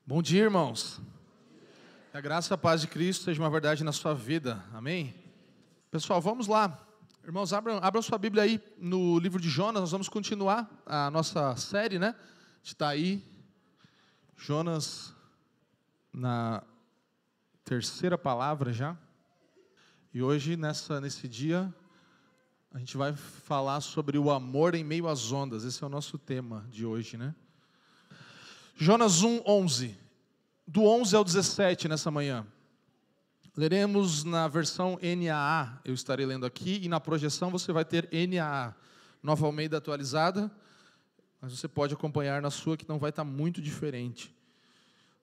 Bom dia, irmãos. Que a graça e a paz de Cristo seja uma verdade na sua vida. Amém? Pessoal, vamos lá. Irmãos, abram sua Bíblia aí no livro de Jonas. Nós vamos continuar a nossa série, né? Está aí Jonas na terceira palavra já. E hoje, nesse dia, a gente vai falar sobre o amor em meio às ondas. Esse é o nosso tema de hoje, né? Jonas 1:11, do 11 ao 17 nessa manhã. Leremos na versão NAA, eu estarei lendo aqui, e na projeção você vai ter NAA, Nova Almeida atualizada, mas você pode acompanhar na sua que não vai estar muito diferente.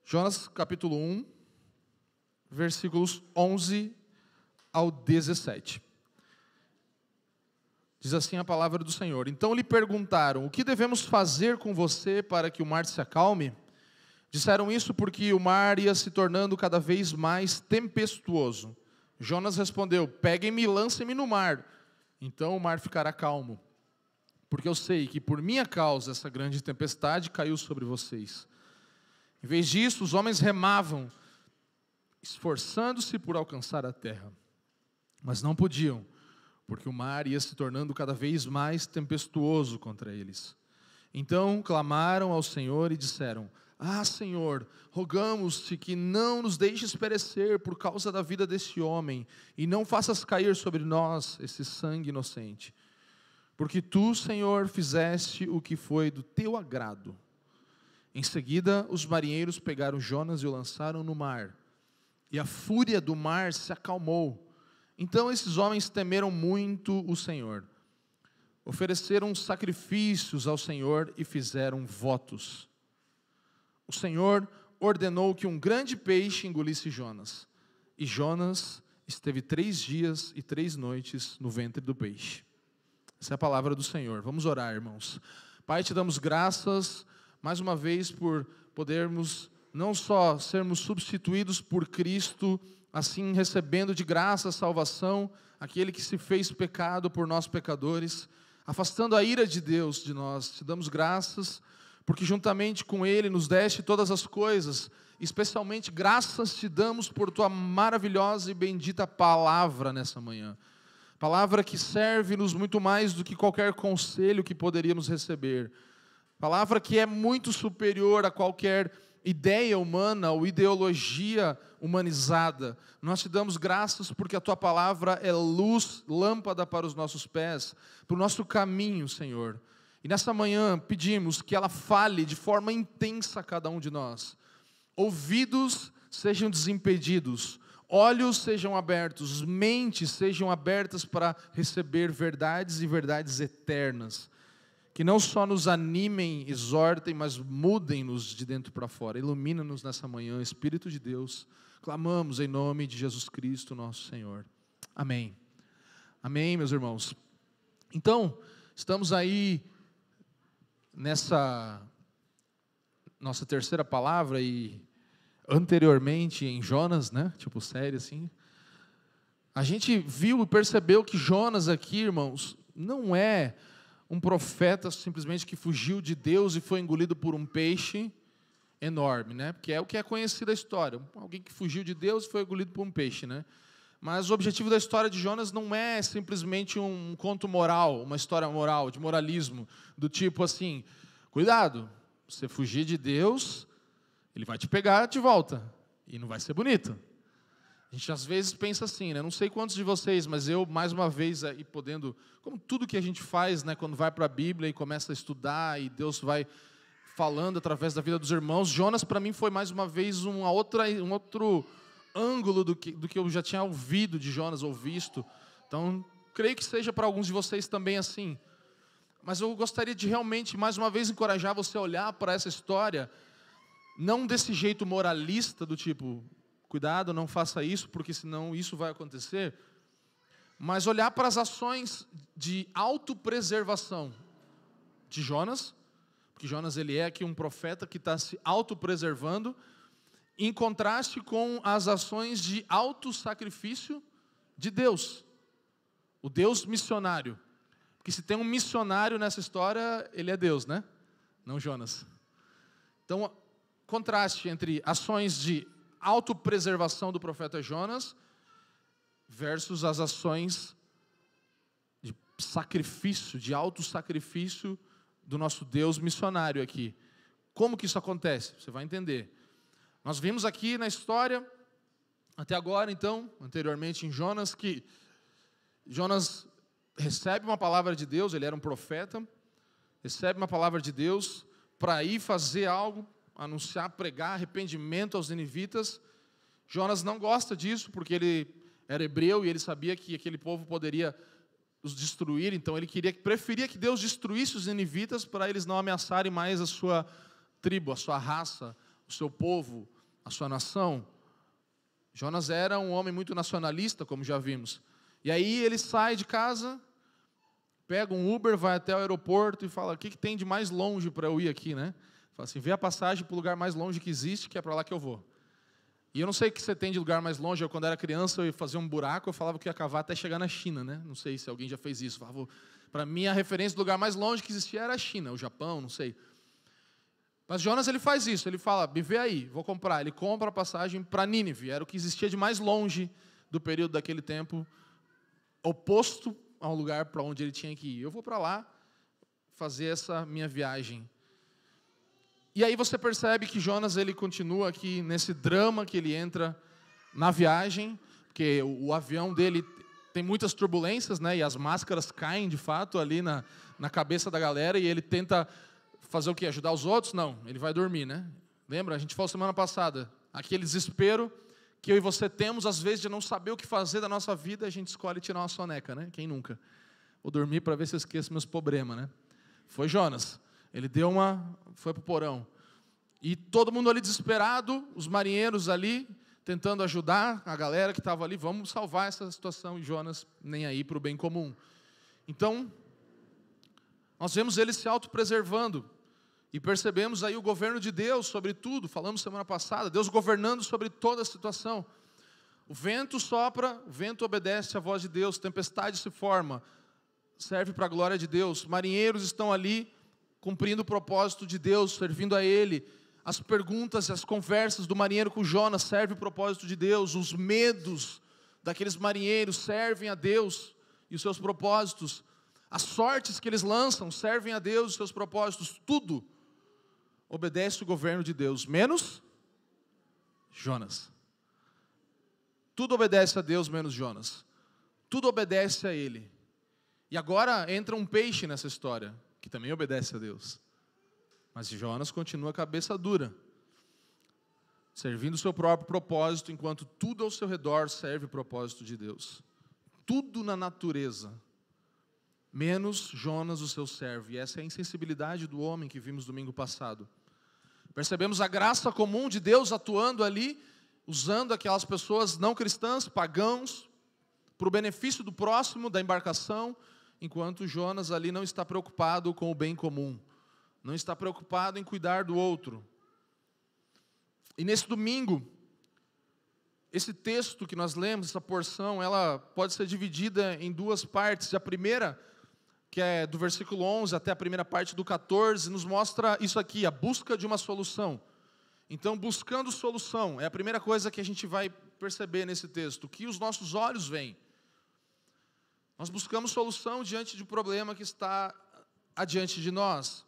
Jonas capítulo 1, versículos 11 ao 17. Diz assim a palavra do Senhor: Então lhe perguntaram: o que devemos fazer com você para que o mar se acalme? Disseram isso porque o mar ia se tornando cada vez mais tempestuoso. Jonas respondeu: peguem-me e lancem-me no mar, então o mar ficará calmo. Porque eu sei que por minha causa essa grande tempestade caiu sobre vocês. Em vez disso, os homens remavam, esforçando-se por alcançar a terra. Mas não podiam, porque o mar ia se tornando cada vez mais tempestuoso contra eles. Então clamaram ao Senhor e disseram: Ah, Senhor, rogamos-te que não nos deixes perecer por causa da vida deste homem, e não faças cair sobre nós esse sangue inocente. Porque tu, Senhor, fizeste o que foi do teu agrado. Em seguida, os marinheiros pegaram Jonas e o lançaram no mar, e a fúria do mar se acalmou. Então esses homens temeram muito o Senhor. Ofereceram sacrifícios ao Senhor e fizeram votos. O Senhor ordenou que um grande peixe engolisse Jonas. E Jonas esteve 3 dias e 3 noites no ventre do peixe. Essa é a palavra do Senhor. Vamos orar, irmãos. Pai, te damos graças mais uma vez por podermos não só sermos substituídos por Cristo, assim recebendo de graça a salvação, aquele que se fez pecado por nós pecadores, afastando a ira de Deus de nós. Te damos graças, porque juntamente com Ele nos deste todas as coisas, especialmente graças te damos por tua maravilhosa e bendita palavra nessa manhã. Palavra que serve-nos muito mais do que qualquer conselho que poderíamos receber. Palavra que é muito superior a qualquer ideia humana ou ideologia humanizada. Nós te damos graças porque a tua palavra é luz, lâmpada para os nossos pés, para o nosso caminho, Senhor. E nessa manhã pedimos que ela fale de forma intensa a cada um de nós. Ouvidos sejam desimpedidos, olhos sejam abertos, mentes sejam abertas para receber verdades e verdades eternas. Que não só nos animem, exortem, mas mudem-nos de dentro para fora. Ilumina-nos nessa manhã, Espírito de Deus. Clamamos em nome de Jesus Cristo, nosso Senhor. Amém. Amém, meus irmãos. Então, estamos aí nessa nossa terceira palavra e anteriormente em Jonas, né? Tipo série assim. A gente viu e percebeu que Jonas aqui, irmãos, não é um profeta simplesmente que fugiu de Deus e foi engolido por um peixe enorme, né? Porque é o que é conhecido a história. Alguém que fugiu de Deus e foi engolido por um peixe, né? Mas o objetivo da história de Jonas não é simplesmente um conto moral, uma história moral, de moralismo, do tipo assim: cuidado, você fugir de Deus, Ele vai te pegar de volta, e não vai ser bonito. A gente às vezes pensa assim, né? Não sei quantos de vocês, mas eu, mais uma vez, aí podendo, como tudo que a gente faz, né, quando vai para a Bíblia e começa a estudar, e Deus vai falando através da vida dos irmãos, Jonas para mim foi mais uma vez um outro ângulo do que eu já tinha ouvido de Jonas, ou visto. Então, creio que seja para alguns de vocês também assim. Mas eu gostaria de realmente, mais uma vez, encorajar você a olhar para essa história, não desse jeito moralista, do tipo: cuidado, não faça isso, porque senão isso vai acontecer. Mas olhar para as ações de autopreservação de Jonas, porque Jonas ele é aqui um profeta que está se autopreservando, em contraste com as ações de autossacrifício de Deus, o Deus missionário. Porque se tem um missionário nessa história, ele é Deus, né? Não Jonas. Então, contraste entre ações de autopreservação do profeta Jonas versus as ações de sacrifício, de autossacrifício do nosso Deus missionário aqui. Como que isso acontece? Você vai entender. Nós vimos aqui na história, até agora então, anteriormente em Jonas, que Jonas recebe uma palavra de Deus, ele era um profeta, recebe uma palavra de Deus para ir fazer algo, anunciar, pregar arrependimento aos ninivitas. Jonas não gosta disso, porque ele era hebreu e ele sabia que aquele povo poderia os destruir, então ele preferia que Deus destruísse os ninivitas para eles não ameaçarem mais a sua tribo, a sua raça, o seu povo, a sua nação. Jonas era um homem muito nacionalista, como já vimos. E aí ele sai de casa, pega um Uber, vai até o aeroporto e fala: o que tem de mais longe para eu ir aqui, né? Fala assim: vê a passagem para o lugar mais longe que existe, que é para lá que eu vou. E eu não sei o que você tem de lugar mais longe. Eu, quando era criança, eu ia fazer um buraco, eu falava que ia cavar até chegar na China, né? Não sei se alguém já fez isso. Para mim, a referência do lugar mais longe que existia era a China, o Japão, não sei. Mas Jonas, ele faz isso, ele fala: me vê aí, vou comprar. Ele compra a passagem para Nínive, era o que existia de mais longe do período daquele tempo, oposto ao lugar para onde ele tinha que ir. Eu vou para lá fazer essa minha viagem. E aí você percebe que Jonas, ele continua aqui nesse drama que ele entra na viagem, porque o avião dele tem muitas turbulências, né, e as máscaras caem de fato ali na cabeça da galera, e ele tenta fazer o quê? Ajudar os outros? Não, ele vai dormir, né? Lembra? A gente falou semana passada, aquele desespero que eu e você temos, às vezes, de não saber o que fazer da nossa vida, a gente escolhe tirar uma soneca, né? Quem nunca? Vou dormir para ver se eu esqueço meus problemas, né? Foi Jonas. Ele foi para o porão. E todo mundo ali desesperado, os marinheiros ali, tentando ajudar a galera que estava ali, vamos salvar essa situação, e Jonas nem aí para o bem comum. Então, nós vemos ele se autopreservando, e percebemos aí o governo de Deus sobre tudo, falamos semana passada, Deus governando sobre toda a situação. O vento sopra, o vento obedece à voz de Deus, tempestade se forma, serve para a glória de Deus, marinheiros estão ali, cumprindo o propósito de Deus, servindo a Ele. As perguntas e as conversas do marinheiro com Jonas servem o propósito de Deus. Os medos daqueles marinheiros servem a Deus e os seus propósitos. As sortes que eles lançam servem a Deus e os seus propósitos. Tudo obedece o governo de Deus, menos Jonas. Tudo obedece a Deus, menos Jonas. Tudo obedece a Ele. E agora entra um peixe nessa história, que também obedece a Deus. Mas Jonas continua cabeça dura, servindo o seu próprio propósito, enquanto tudo ao seu redor serve o propósito de Deus. Tudo na natureza, menos Jonas, o seu servo. E essa é a insensibilidade do homem que vimos domingo passado. Percebemos a graça comum de Deus atuando ali, usando aquelas pessoas não cristãs, pagãos, para o benefício do próximo, da embarcação, enquanto Jonas ali não está preocupado com o bem comum. Não está preocupado em cuidar do outro. E nesse domingo, esse texto que nós lemos, essa porção, ela pode ser dividida em duas partes. A primeira, que é do versículo 11 até a primeira parte do 14, nos mostra isso aqui, a busca de uma solução. Então, buscando solução, é a primeira coisa que a gente vai perceber nesse texto, que os nossos olhos veem. Nós buscamos solução diante de um problema que está adiante de nós.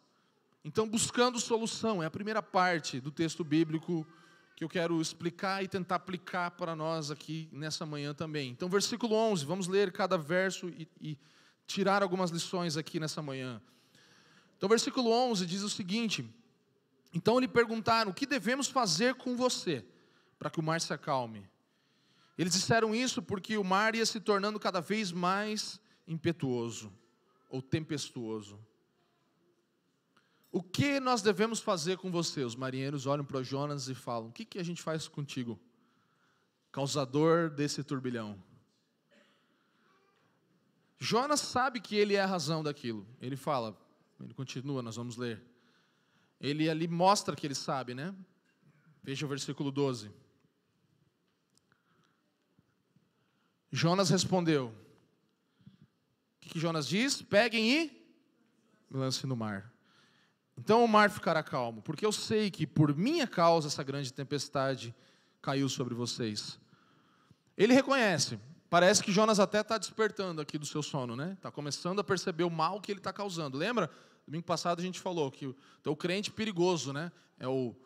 Então, buscando solução, é a primeira parte do texto bíblico que eu quero explicar e tentar aplicar para nós aqui nessa manhã também. Então, versículo 11, vamos ler cada verso e tirar algumas lições aqui nessa manhã. Então, versículo 11 diz o seguinte: então lhe perguntaram: o que devemos fazer com você para que o mar se acalme? Eles disseram isso porque o mar ia se tornando cada vez mais impetuoso ou tempestuoso. O que nós devemos fazer com você? Os marinheiros olham para Jonas e falam: o que a gente faz contigo, causador desse turbilhão? Jonas sabe que ele é a razão daquilo. Ele fala, ele continua, nós vamos ler. Ele ali mostra que ele sabe, né? Veja o versículo 12. Jonas respondeu. O que Jonas diz? Peguem e me lancem no mar. Então o mar ficará calmo, porque eu sei que por minha causa essa grande tempestade caiu sobre vocês. Ele reconhece. Parece que Jonas até está despertando aqui do seu sono, né? Está começando a perceber o mal que ele está causando. Lembra? Domingo passado a gente falou que o crente perigoso, né? É o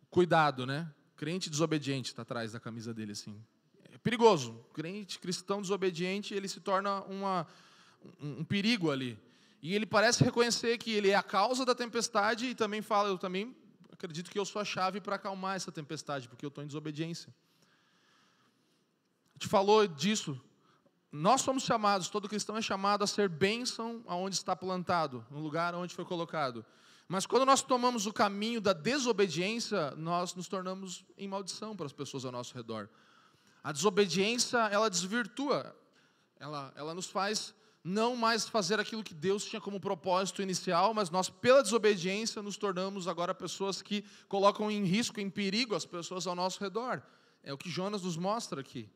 cuidado, né? Crente desobediente está atrás da camisa dele, assim. É perigoso. Crente cristão desobediente, ele se torna um perigo ali. E ele parece reconhecer que ele é a causa da tempestade e também fala, eu também acredito que eu sou a chave para acalmar essa tempestade, porque eu estou em desobediência. A gente falou disso. Nós somos chamados, todo cristão é chamado a ser bênção aonde está plantado, no lugar onde foi colocado. Mas quando nós tomamos o caminho da desobediência, nós nos tornamos em maldição para as pessoas ao nosso redor. A desobediência, ela desvirtua, ela nos faz não mais fazer aquilo que Deus tinha como propósito inicial, mas nós, pela desobediência, nos tornamos agora pessoas que colocam em risco, em perigo as pessoas ao nosso redor. É o que Jonas nos mostra aqui.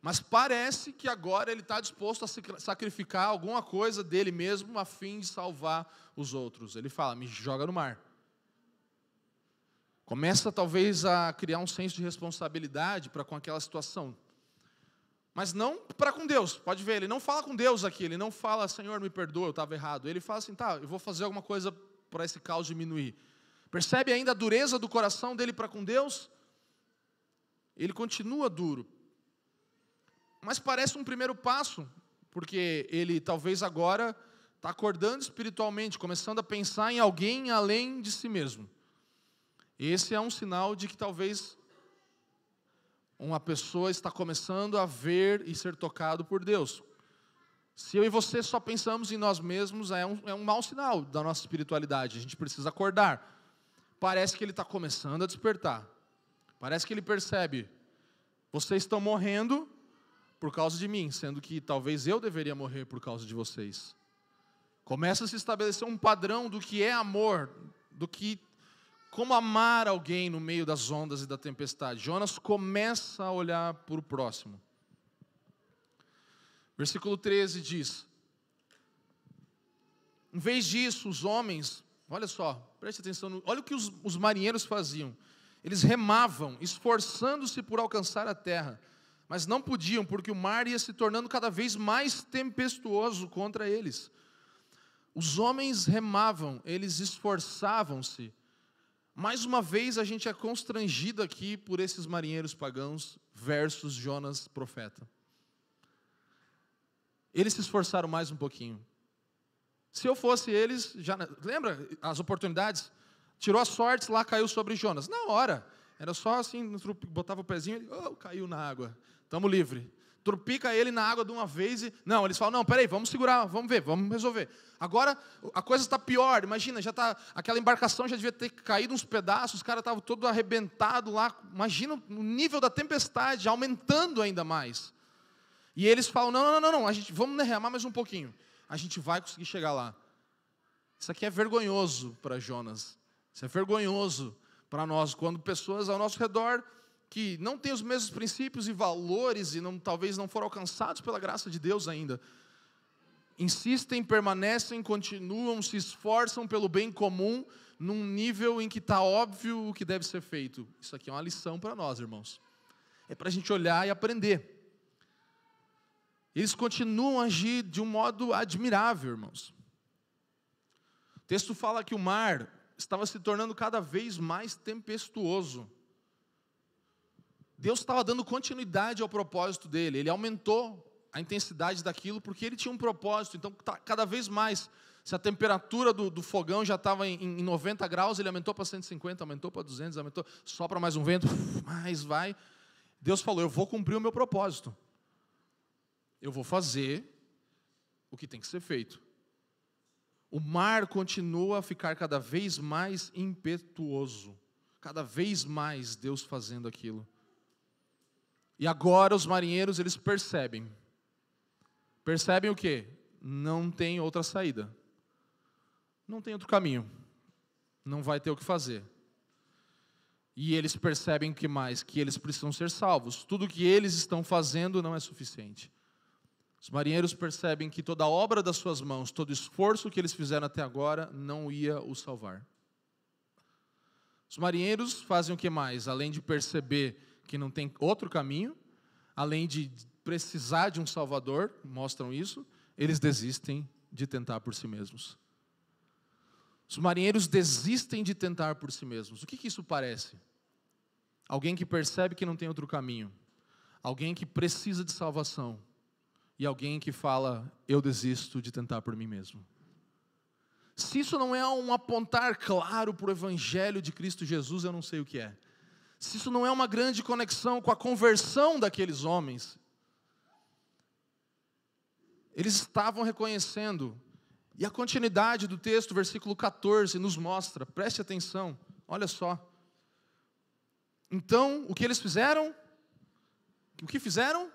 Mas parece que agora ele está disposto a sacrificar alguma coisa dele mesmo a fim de salvar os outros. Ele fala, me joga no mar. Começa talvez a criar um senso de responsabilidade para com aquela situação. Mas não para com Deus. Pode ver, ele não fala com Deus aqui. Ele não fala, Senhor, me perdoa, eu estava errado. Ele fala assim, tá, eu vou fazer alguma coisa para esse caos diminuir. Percebe ainda a dureza do coração dele para com Deus? Ele continua duro. Mas parece um primeiro passo, porque ele talvez agora está acordando espiritualmente, começando a pensar em alguém além de si mesmo. Esse é um sinal de que talvez uma pessoa está começando a ver e ser tocado por Deus. Se eu e você só pensamos em nós mesmos, é um mau sinal da nossa espiritualidade. A gente precisa acordar. Parece que ele está começando a despertar. Parece que ele percebe, vocês estão morrendo por causa de mim, sendo que talvez eu deveria morrer por causa de vocês. Começa a se estabelecer um padrão do que é amor, como amar alguém no meio das ondas e da tempestade. Jonas começa a olhar para o próximo. Versículo 13 diz, em vez disso, os homens, olha só, preste atenção, olha o que os marinheiros faziam. Eles remavam, esforçando-se por alcançar a terra, mas não podiam, porque o mar ia se tornando cada vez mais tempestuoso contra eles. Os homens remavam, eles esforçavam-se. Mais uma vez a gente é constrangido aqui por esses marinheiros pagãos versus Jonas, profeta. Eles se esforçaram mais um pouquinho. Se eu fosse eles, lembra as oportunidades? Tirou as sortes, lá caiu sobre Jonas. Na hora, era só assim, botava o pezinho, ele caiu na água. Estamos livres. Trupica ele na água de uma vez e... Não, eles falam, não, peraí, vamos segurar, vamos ver, vamos resolver. Agora, a coisa está pior, imagina, aquela embarcação já devia ter caído uns pedaços, os caras estavam todo arrebentado lá. Imagina o nível da tempestade, aumentando ainda mais. E eles falam, não, vamos remar mais um pouquinho. A gente vai conseguir chegar lá. Isso aqui é vergonhoso para Jonas. Isso é vergonhoso para nós, quando pessoas ao nosso redor que não têm os mesmos princípios e valores e talvez não foram alcançados pela graça de Deus ainda, insistem, permanecem, continuam, se esforçam pelo bem comum num nível em que está óbvio o que deve ser feito. Isso aqui é uma lição para nós, irmãos. É para a gente olhar e aprender. Eles continuam a agir de um modo admirável, irmãos. O texto fala que o mar estava se tornando cada vez mais tempestuoso. Deus estava dando continuidade ao propósito dele. Ele aumentou a intensidade daquilo porque ele tinha um propósito. Então, cada vez mais, se a temperatura do fogão já estava em 90 graus, ele aumentou para 150, aumentou para 200, sopra mais um vento, mais vai. Deus falou, eu vou cumprir o meu propósito. Eu vou fazer o que tem que ser feito. O mar continua a ficar cada vez mais impetuoso. Cada vez mais Deus fazendo aquilo. E agora os marinheiros, eles percebem. Percebem o quê? Não tem outra saída. Não tem outro caminho. Não vai ter o que fazer. E eles percebem que eles precisam ser salvos. Tudo que eles estão fazendo não é suficiente. Os marinheiros percebem que toda a obra das suas mãos, todo o esforço que eles fizeram até agora, não ia os salvar. Os marinheiros fazem o que mais? Além de perceber que não tem outro caminho, além de precisar de um salvador, mostram isso, eles desistem de tentar por si mesmos. Os marinheiros desistem de tentar por si mesmos. O que isso parece? Alguém que percebe que não tem outro caminho. Alguém que precisa de salvação. E alguém que fala, eu desisto de tentar por mim mesmo. Se isso não é um apontar claro para o Evangelho de Cristo Jesus, eu não sei o que é. Se isso não é uma grande conexão com a conversão daqueles homens. Eles estavam reconhecendo. E a continuidade do texto, versículo 14, nos mostra, preste atenção, olha só. Então, o que eles fizeram? O que fizeram?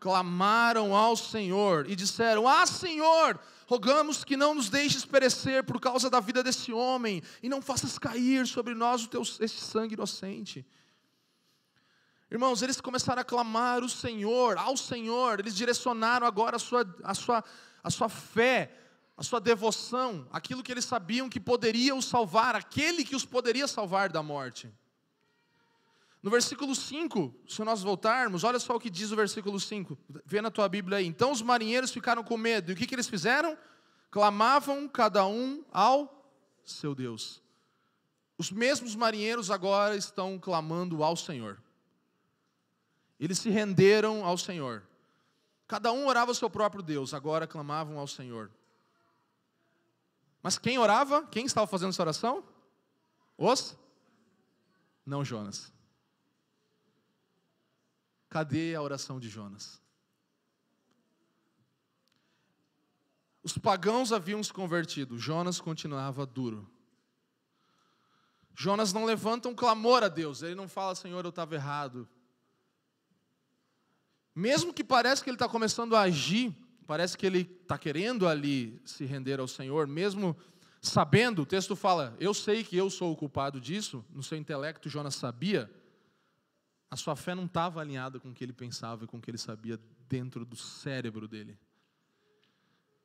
Clamaram ao Senhor e disseram, Senhor, rogamos que não nos deixes perecer por causa da vida desse homem, e não faças cair sobre nós esse sangue inocente. Irmãos, eles começaram a clamar ao Senhor, eles direcionaram agora a sua fé, a sua devoção, aquilo que eles sabiam que poderia os salvar, aquele que os poderia salvar da morte. No versículo 5, se nós voltarmos, olha só o que diz o versículo 5, vê na tua Bíblia aí. Então os marinheiros ficaram com medo, e o que eles fizeram? Clamavam cada um ao seu Deus. Os mesmos marinheiros agora estão clamando ao Senhor. Eles se renderam ao Senhor. Cada um orava ao seu próprio Deus, agora clamavam ao Senhor. Mas quem orava? Quem estava fazendo essa oração? Não Jonas. Cadê a oração de Jonas? Os pagãos haviam se convertido, Jonas continuava duro. Jonas não levanta um clamor a Deus, ele não fala, Senhor, eu estava errado. Mesmo que pareça que ele está começando a agir, parece que ele está querendo ali se render ao Senhor, mesmo sabendo, o texto fala, eu sei que eu sou o culpado disso, no seu intelecto Jonas sabia, a sua fé não estava alinhada com o que ele pensava e com o que ele sabia dentro do cérebro dele.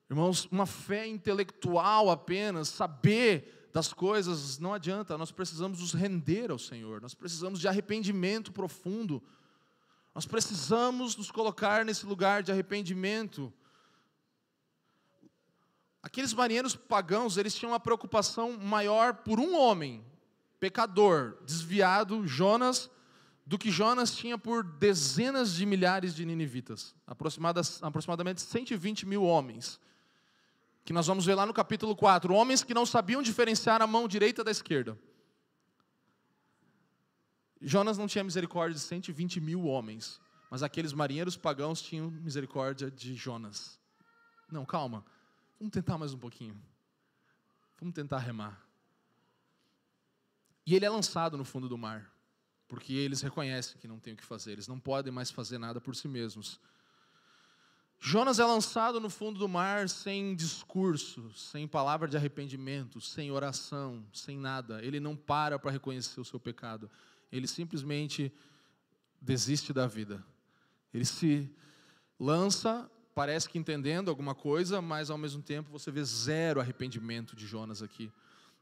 Irmãos, uma fé intelectual apenas, saber das coisas, não adianta, nós precisamos nos render ao Senhor, nós precisamos de arrependimento profundo, nós precisamos nos colocar nesse lugar de arrependimento. Aqueles marinheiros pagãos, eles tinham uma preocupação maior por um homem, pecador, desviado, Jonas, do que Jonas tinha por dezenas de milhares de ninivitas, aproximadamente 120 mil homens, que nós vamos ver lá no capítulo 4, homens que não sabiam diferenciar a mão direita da esquerda. Jonas não tinha misericórdia de 120 mil homens, mas aqueles marinheiros pagãos tinham misericórdia de Jonas. Não, calma, vamos tentar mais um pouquinho, vamos tentar remar. E ele é lançado no fundo do mar, porque eles reconhecem que não tem o que fazer, eles não podem mais fazer nada por si mesmos. Jonas é lançado no fundo do mar sem discurso, sem palavra de arrependimento, sem oração, sem nada. Ele não para reconhecer o seu pecado. Ele simplesmente desiste da vida. Ele se lança, parece que entendendo alguma coisa, mas ao mesmo tempo você vê zero arrependimento de Jonas aqui.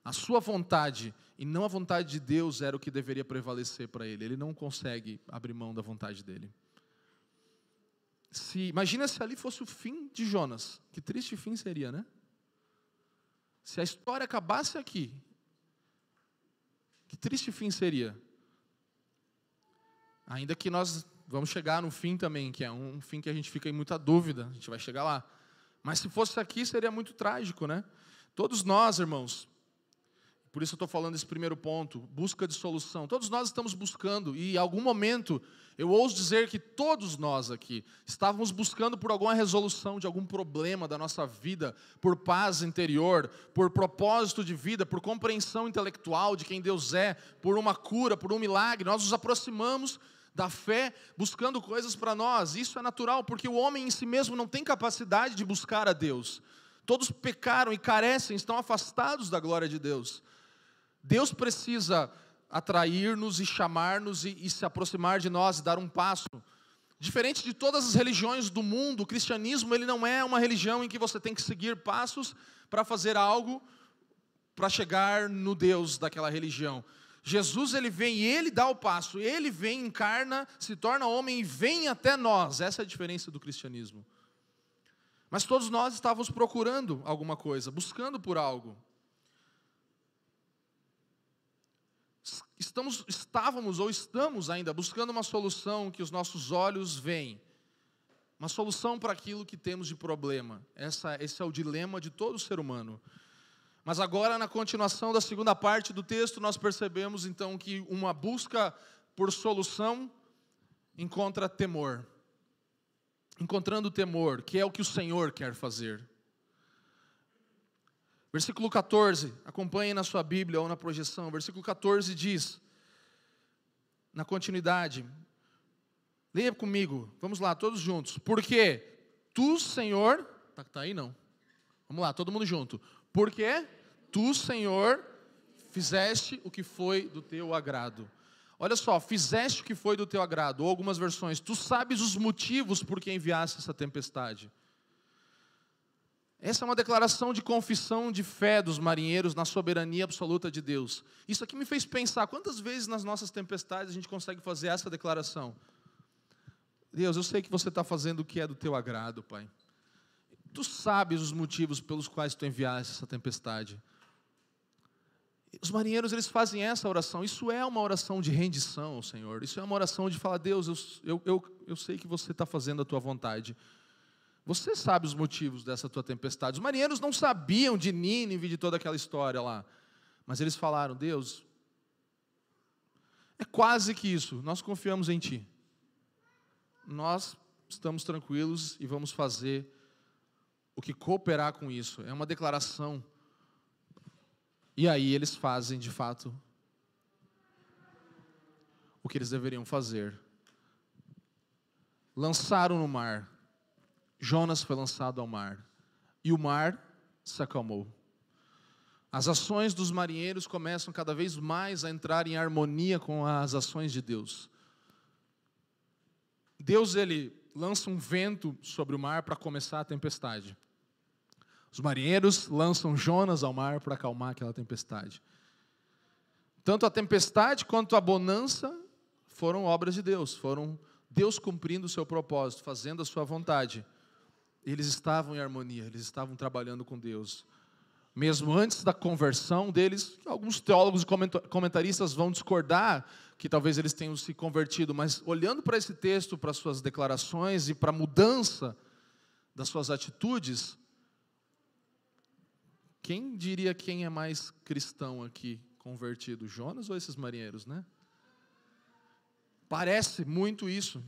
A sua vontade e não a vontade de Deus era o que deveria prevalecer para ele. Ele não consegue abrir mão da vontade dele. Imagina se ali fosse o fim de Jonas. Que triste fim seria, né? Se a história acabasse aqui, que triste fim seria. Ainda que nós vamos chegar no fim também, que é um fim que a gente fica em muita dúvida, a gente vai chegar lá. Mas se fosse aqui, seria muito trágico, né? Todos nós, irmãos, por isso eu estou falando desse primeiro ponto, busca de solução. Todos nós estamos buscando, e em algum momento, eu ouso dizer que todos nós aqui estávamos buscando por alguma resolução de algum problema da nossa vida, por paz interior, por propósito de vida, por compreensão intelectual de quem Deus é, por uma cura, por um milagre. Nós nos aproximamos da fé buscando coisas para nós. Isso é natural, porque o homem em si mesmo não tem capacidade de buscar a Deus. Todos pecaram e carecem, estão afastados da glória de Deus. Deus precisa atrair-nos e chamar-nos e se aproximar de nós e dar um passo. Diferente de todas as religiões do mundo, o cristianismo ele não é uma religião em que você tem que seguir passos para fazer algo para chegar no Deus daquela religião. Jesus ele vem e ele dá o passo, ele vem, encarna, se torna homem e vem até nós. Essa é a diferença do cristianismo. Mas todos nós estávamos procurando alguma coisa, buscando por algo. Estávamos ou estamos ainda buscando uma solução que os nossos olhos veem. Uma solução para aquilo que temos de problema. Esse é o dilema de todo ser humano. Mas agora, na continuação da segunda parte do texto, nós percebemos então que uma busca por solução encontra temor. Encontrando temor, que é o que o Senhor quer fazer. Versículo 14, acompanhe na sua Bíblia ou na projeção. Versículo 14 diz, na continuidade, leia comigo, vamos lá, todos juntos. Porque tu, Senhor, está aí não? Vamos lá, todo mundo junto. Porque tu, Senhor, fizeste o que foi do teu agrado. Olha só, fizeste o que foi do teu agrado. Ou algumas versões, tu sabes os motivos por que enviaste essa tempestade. Essa é uma declaração de confissão de fé dos marinheiros na soberania absoluta de Deus. Isso aqui me fez pensar, quantas vezes nas nossas tempestades a gente consegue fazer essa declaração? Deus, eu sei que você está fazendo o que é do teu agrado, Pai. Tu sabes os motivos pelos quais tu enviaste essa tempestade. Os marinheiros, eles fazem essa oração. Isso é uma oração de rendição ao Senhor. Isso é uma oração de falar, Deus, eu sei que você está fazendo a tua vontade. Você sabe os motivos dessa tua tempestade. Os marinheiros não sabiam de Nínive, de toda aquela história lá. Mas eles falaram, Deus, é quase que isso, nós confiamos em Ti. Nós estamos tranquilos e vamos fazer o que cooperar com isso. É uma declaração. E aí eles fazem, de fato, o que eles deveriam fazer. Lançaram no mar. Jonas foi lançado ao mar, e o mar se acalmou. As ações dos marinheiros começam cada vez mais a entrar em harmonia com as ações de Deus. Deus, ele lança um vento sobre o mar para começar a tempestade. Os marinheiros lançam Jonas ao mar para acalmar aquela tempestade. Tanto a tempestade quanto a bonança foram obras de Deus, foram Deus cumprindo o seu propósito, fazendo a sua vontade. Eles estavam em harmonia, eles estavam trabalhando com Deus. Mesmo antes da conversão deles, alguns teólogos e comentaristas vão discordar que talvez eles tenham se convertido, mas olhando para esse texto, para suas declarações e para a mudança das suas atitudes, quem diria quem é mais cristão aqui, convertido, Jonas ou esses marinheiros, né? Parece muito isso.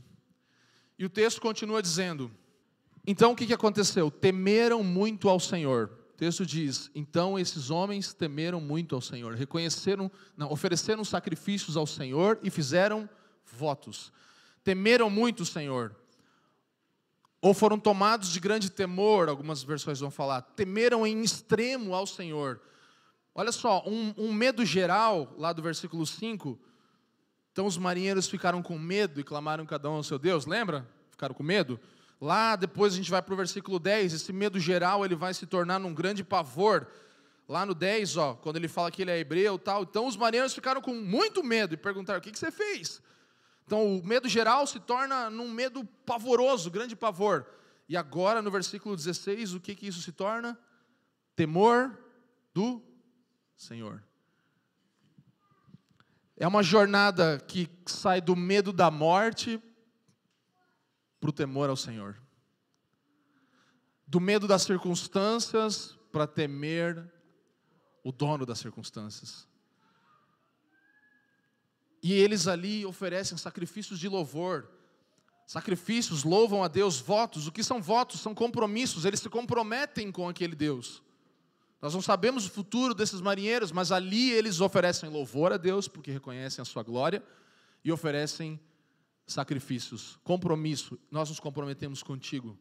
E o texto continua dizendo, então o que aconteceu? Temeram muito ao Senhor. O texto diz, então esses homens temeram muito ao Senhor, ofereceram sacrifícios ao Senhor e fizeram votos. Temeram muito o Senhor. Ou foram tomados de grande temor, algumas versões vão falar, temeram em extremo ao Senhor. Olha só, um medo geral, lá do versículo 5, então os marinheiros ficaram com medo e clamaram cada um ao seu Deus, lembra? Ficaram com medo? Lá depois a gente vai para o versículo 10, esse medo geral ele vai se tornar num grande pavor. Lá no 10, quando ele fala que ele é hebreu, tal, então os marinheiros ficaram com muito medo e perguntaram, o que você fez? Então o medo geral se torna num medo pavoroso, grande pavor. E agora no versículo 16, o que isso se torna? Temor do Senhor. É uma jornada que sai do medo da morte para o temor ao Senhor. Do medo das circunstâncias para temer o dono das circunstâncias. E eles ali oferecem sacrifícios de louvor. Sacrifícios, louvam a Deus, votos. O que são votos? São compromissos. Eles se comprometem com aquele Deus. Nós não sabemos o futuro desses marinheiros, mas ali eles oferecem louvor a Deus, porque reconhecem a sua glória, e oferecem sacrifícios, compromisso. Nós nos comprometemos contigo.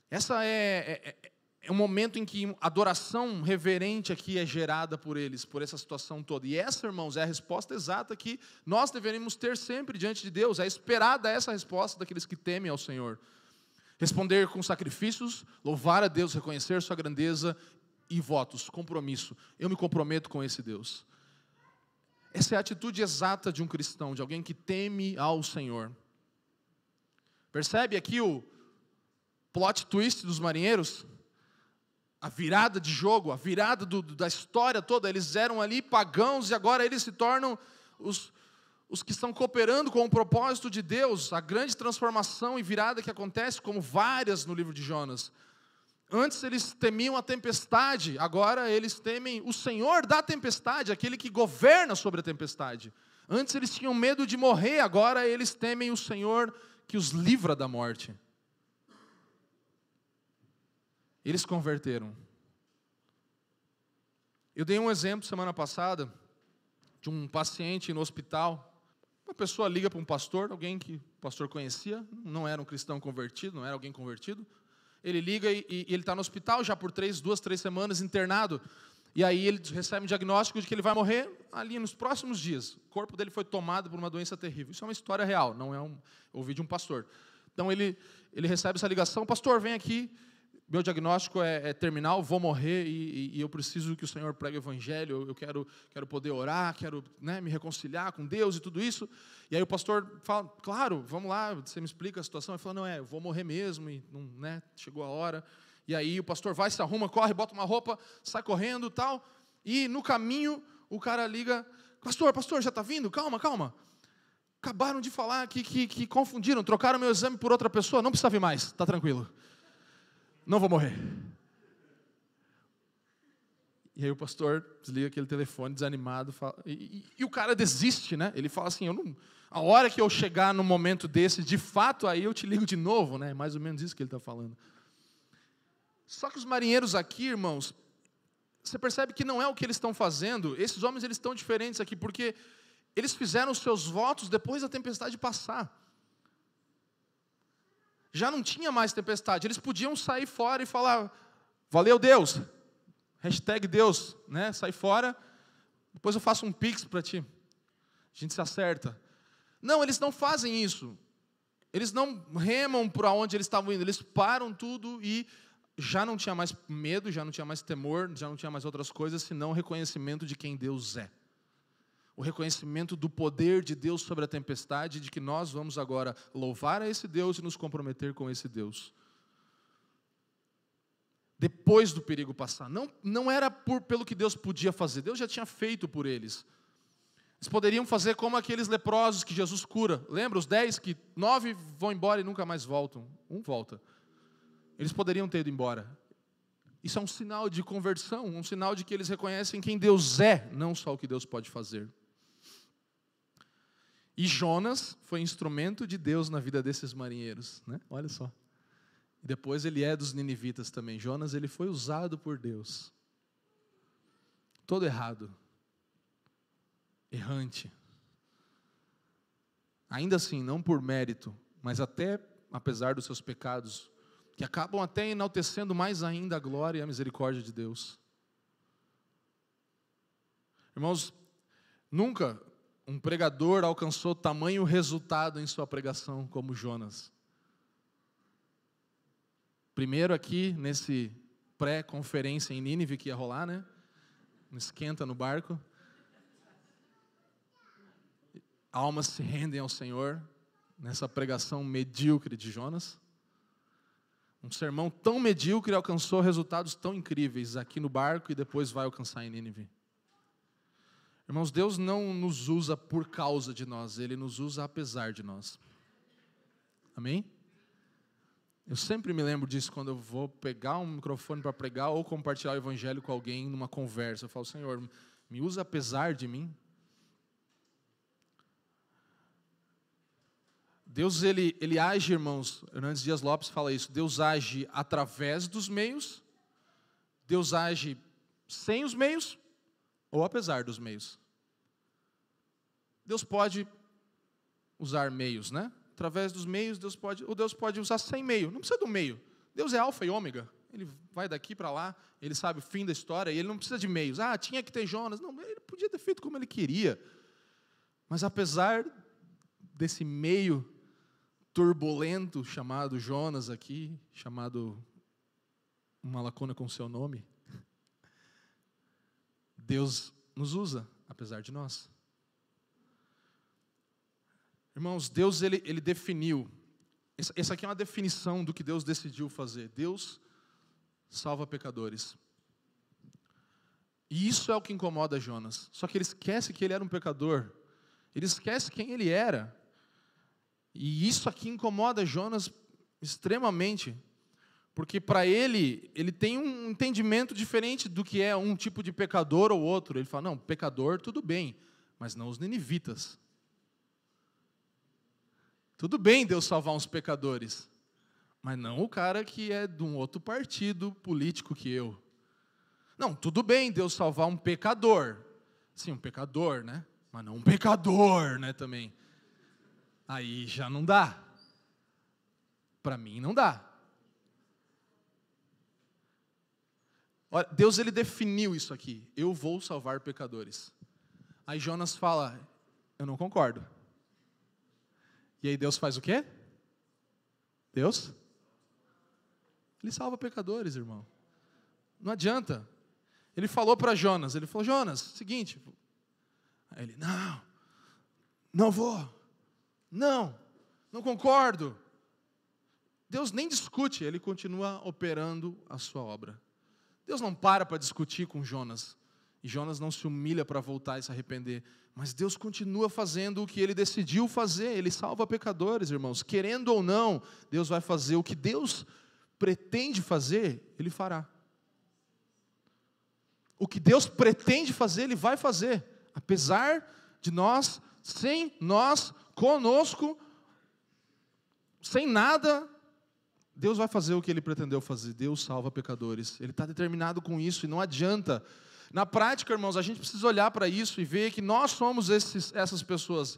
Essa é É um momento em que adoração reverente aqui é gerada por eles, por essa situação toda. E essa, irmãos, é a resposta exata que nós deveríamos ter sempre diante de Deus. É esperada essa resposta daqueles que temem ao Senhor. Responder com sacrifícios, louvar a Deus, reconhecer sua grandeza e votos, compromisso. Eu me comprometo com esse Deus. Essa é a atitude exata de um cristão, de alguém que teme ao Senhor. Percebe aqui o plot twist dos marinheiros? A virada de jogo, a virada da história toda. Eles eram ali pagãos e agora eles se tornam os que estão cooperando com o propósito de Deus. A grande transformação e virada que acontece, como várias no livro de Jonas. Antes eles temiam a tempestade, agora eles temem o Senhor da tempestade, aquele que governa sobre a tempestade. Antes eles tinham medo de morrer, agora eles temem o Senhor que os livra da morte. Eles converteram. Eu dei um exemplo semana passada de um paciente no hospital. Uma pessoa liga para um pastor, alguém que o pastor conhecia, não era um cristão convertido, não era alguém convertido. Ele liga e ele está no hospital já por 2, 3 semanas internado. E aí ele recebe um diagnóstico de que ele vai morrer ali nos próximos dias. O corpo dele foi tomado por uma doença terrível. Isso é uma história real, não é eu ouvi de um pastor. Então ele recebe essa ligação: pastor, vem aqui. Meu diagnóstico é terminal, vou morrer e eu preciso que o Senhor pregue o Evangelho, eu quero poder orar, quero, né, me reconciliar com Deus e tudo isso. E aí o pastor fala: claro, vamos lá, você me explica a situação. Ele fala: não, eu vou morrer mesmo, e não, né, chegou a hora. E aí o pastor vai, se arruma, corre, bota uma roupa, sai correndo e tal. E no caminho o cara liga: pastor, já está vindo? Calma. Acabaram de falar que confundiram, trocaram meu exame por outra pessoa, não precisa vir mais, está tranquilo. Não vou morrer. E aí o pastor desliga aquele telefone desanimado, e o cara desiste, né? Ele fala assim: a hora que eu chegar num momento desse, de fato, aí eu te ligo de novo, né? Mais ou menos isso que ele está falando. Só que os marinheiros aqui, irmãos, você percebe que não é o que eles estão fazendo. Esses homens, eles estão diferentes aqui, porque eles fizeram os seus votos depois da tempestade passar. Já não tinha mais tempestade, eles podiam sair fora e falar: valeu Deus, hashtag Deus, né? Sai fora, depois eu faço um pix para ti, a gente se acerta. Não, eles não fazem isso, eles não remam para onde eles estavam indo, eles param tudo e já não tinha mais medo, já não tinha mais temor, já não tinha mais outras coisas, senão o reconhecimento de quem Deus é. O reconhecimento do poder de Deus sobre a tempestade, de que nós vamos agora louvar a esse Deus e nos comprometer com esse Deus. Depois do perigo passar. Não era pelo que Deus podia fazer, Deus já tinha feito por eles. Eles poderiam fazer como aqueles leprosos que Jesus cura. Lembra os 10 que 9 vão embora e nunca mais voltam? Um volta. Eles poderiam ter ido embora. Isso é um sinal de conversão, um sinal de que eles reconhecem quem Deus é, não só o que Deus pode fazer. E Jonas foi instrumento de Deus na vida desses marinheiros, né? Olha só. E depois ele é dos ninivitas também. Jonas, ele foi usado por Deus. Todo errado. Errante. Ainda assim, não por mérito, mas até apesar dos seus pecados, que acabam até enaltecendo mais ainda a glória e a misericórdia de Deus. Irmãos, nunca um pregador alcançou tamanho resultado em sua pregação como Jonas. Primeiro aqui, nesse pré-conferência em Nínive que ia rolar, né? Um esquenta no barco. Almas se rendem ao Senhor nessa pregação medíocre de Jonas. Um sermão tão medíocre alcançou resultados tão incríveis aqui no barco e depois vai alcançar em Nínive. Irmãos, Deus não nos usa por causa de nós, Ele nos usa apesar de nós. Amém? Eu sempre me lembro disso quando eu vou pegar um microfone para pregar ou compartilhar o Evangelho com alguém numa conversa. Eu falo: Senhor, me usa apesar de mim. Deus, ele age, irmãos, Hernandes Dias Lopes fala isso, Deus age através dos meios, Deus age sem os meios, ou apesar dos meios. Deus pode usar meios, né? Através dos meios, Deus pode usar sem meio, não precisa do meio. Deus é alfa e ômega, Ele vai daqui para lá, ele sabe o fim da história, e ele não precisa de meios. Tinha que ter Jonas. Não, ele podia ter feito como ele queria. Mas apesar desse meio turbulento chamado Jonas aqui, chamado uma lacuna com seu nome, Deus nos usa, apesar de nós. Irmãos, Deus ele definiu. Essa aqui é uma definição do que Deus decidiu fazer. Deus salva pecadores. E isso é o que incomoda Jonas. Só que ele esquece que ele era um pecador. Ele esquece quem ele era. E isso aqui incomoda Jonas extremamente. Porque para ele tem um entendimento diferente do que é um tipo de pecador ou outro. Ele fala, não, pecador tudo bem, mas não os ninivitas. Tudo bem Deus salvar uns pecadores, mas não o cara que é de um outro partido político que eu. Não, tudo bem Deus salvar um pecador. Sim, um pecador, né? Mas não um pecador, né, também. Aí já não dá. Para mim não dá. Olha, Deus ele definiu isso aqui. Eu vou salvar pecadores. Aí Jonas fala, eu não concordo. E aí Deus faz o quê? Deus? Ele salva pecadores, irmão. Não adianta. Ele falou para Jonas, ele falou, Jonas, seguinte. Aí ele, não vou. Não concordo. Deus nem discute, ele continua operando a sua obra. Deus não para discutir com Jonas. E Jonas não se humilha para voltar e se arrepender. Mas Deus continua fazendo o que Ele decidiu fazer. Ele salva pecadores, irmãos. Querendo ou não, Deus vai fazer o que Deus pretende fazer, Ele fará. O que Deus pretende fazer, Ele vai fazer. Apesar de nós, sem nós, conosco, sem nada, Deus vai fazer o que Ele pretendeu fazer. Deus salva pecadores. Ele está determinado com isso e não adianta. Na prática, irmãos, a gente precisa olhar para isso e ver que nós somos essas pessoas.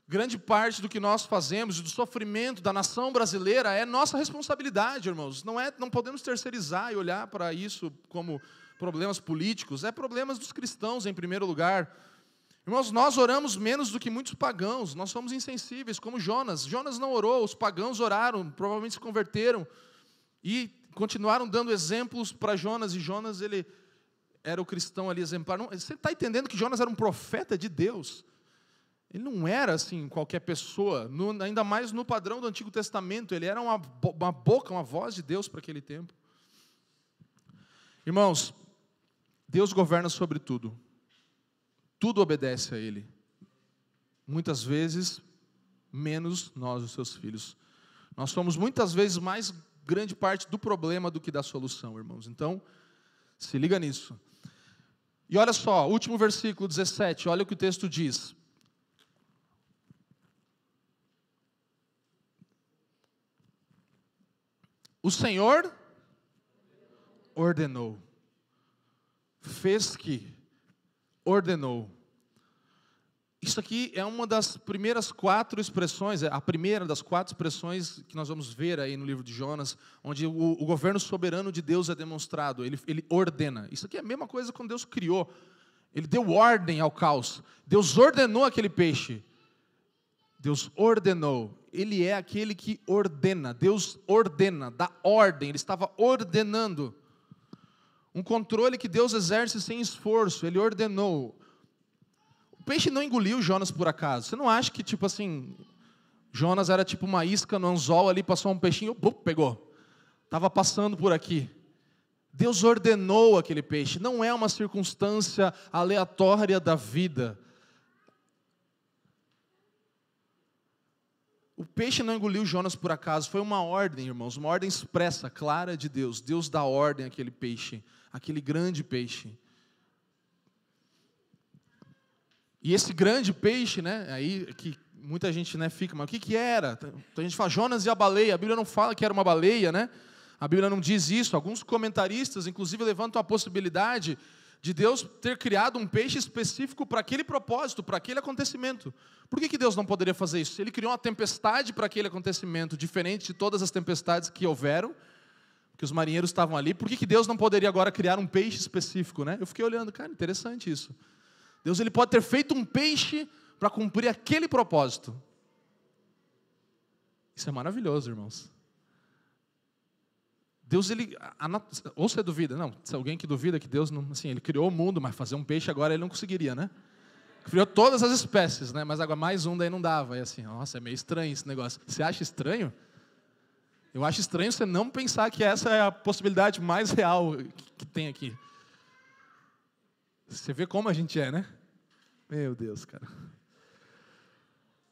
Grande parte do que nós fazemos, do sofrimento da nação brasileira, é nossa responsabilidade, irmãos. Não podemos terceirizar e olhar para isso como problemas políticos. É problemas dos cristãos, em primeiro lugar. Irmãos, nós oramos menos do que muitos pagãos. Nós somos insensíveis, como Jonas. Jonas não orou, os pagãos oraram, provavelmente se converteram. E continuaram dando exemplos para Jonas. E Jonas, ele era o cristão ali exemplar. Você está entendendo que Jonas era um profeta de Deus? Ele não era assim qualquer pessoa, ainda mais no padrão do Antigo Testamento. Ele era uma boca, uma voz de Deus para aquele tempo. Irmãos, Deus governa sobre tudo. Tudo obedece a Ele. Muitas vezes, menos nós, os seus filhos. Nós somos muitas vezes mais grande parte do problema do que da solução, irmãos. Então, se liga nisso. E olha só, último versículo 17, olha o que o texto diz. O Senhor ordenou. Fez que ordenou. Isso aqui é uma das primeiras 4 expressões, a primeira das 4 expressões que nós vamos ver aí no livro de Jonas, onde o governo soberano de Deus é demonstrado, ele ordena. Isso aqui é a mesma coisa quando Deus criou, Ele deu ordem ao caos, Deus ordenou aquele peixe, Deus ordenou, Ele é aquele que ordena, Deus ordena, dá ordem, Ele estava ordenando, um controle que Deus exerce sem esforço, Ele ordenou. O peixe não engoliu Jonas por acaso. Você não acha que, tipo assim, Jonas era tipo uma isca no anzol ali, passou um peixinho, pegou. Estava passando por aqui. Deus ordenou aquele peixe. Não é uma circunstância aleatória da vida. O peixe não engoliu Jonas por acaso. Foi uma ordem, irmãos. Uma ordem expressa, clara de Deus. Deus dá ordem àquele peixe. Aquele grande peixe. E esse grande peixe, né, aí que muita gente, né, fica, mas o que era? A gente fala Jonas e a baleia, a Bíblia não fala que era uma baleia, né? A Bíblia não diz isso. Alguns comentaristas, inclusive, levantam a possibilidade de Deus ter criado um peixe específico para aquele propósito, para aquele acontecimento. Por que Deus não poderia fazer isso? Ele criou uma tempestade para aquele acontecimento, diferente de todas as tempestades que houveram. Por que os marinheiros estavam ali, por que Deus não poderia agora criar um peixe específico, né? Eu fiquei olhando, cara, interessante isso. Deus ele pode ter feito um peixe para cumprir aquele propósito. Isso é maravilhoso, irmãos. Deus, ele, ou você duvida, não, se alguém que duvida que Deus, não, assim, ele criou o mundo, mas fazer um peixe agora ele não conseguiria, né? Criou todas as espécies, né? Mas agora mais um daí não dava, e assim, nossa, é meio estranho esse negócio. Você acha estranho? Eu acho estranho você não pensar que essa é a possibilidade mais real que tem aqui. Você vê como a gente é, né? Meu Deus, cara.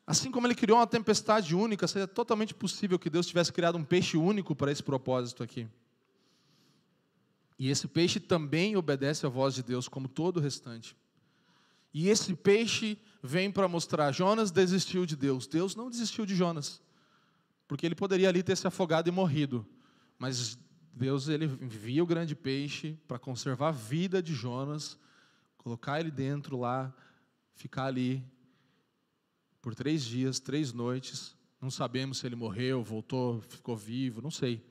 Assim como ele criou uma tempestade única, seria totalmente possível que Deus tivesse criado um peixe único para esse propósito aqui. E esse peixe também obedece à voz de Deus, como todo o restante. E esse peixe vem para mostrar, Jonas desistiu de Deus. Deus não desistiu de Jonas, porque ele poderia ali ter se afogado e morrido. Mas Deus ele envia o grande peixe para conservar a vida de Jonas, colocar ele dentro lá, ficar ali por 3 dias, 3 noites, não sabemos se ele morreu, voltou, ficou vivo, não sei.